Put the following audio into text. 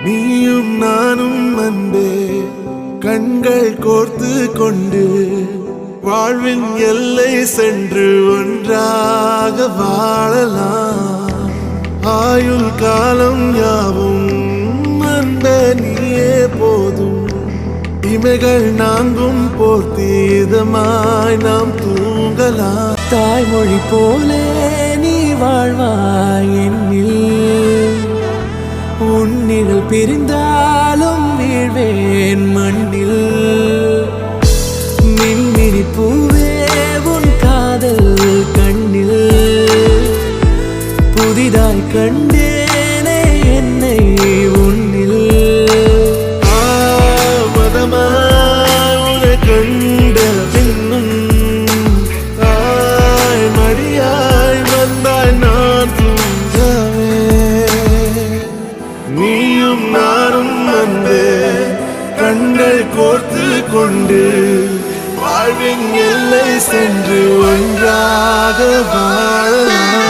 நீயும் நானும் அன்பே கண்கள் கோர்த்து கொண்டு வாழ்வின் எல்லை சென்று ஒன்றாக வாழலாம். ஆயுள் காலம் யாவும் அன்பே நீயே போதும். இமைகள் நான்கும் போர்த்தீதமாய் நாம் தூங்கலாம். தாய்மொழி போலே நீ வாழ்வாய் என்னில். உன்னில் பிரிந்தாலும் வீழ்வேன் மண்ணில். மின்மினி பூவே உன் காதல் கண்ணில். புதிதாய் கண்டேனே என்னை உன்னில். ஆவதமாய் உன்னை கண்ட பின்னும் தாய் மடியாய் வந்தாய் நான் தூங்கவே. நீயும் நானும் அன்பே கண்கள் கோர்த்து கொண்டு வாழ்வின் எல்லை சென்று ஒன்றாக வாழலாம்.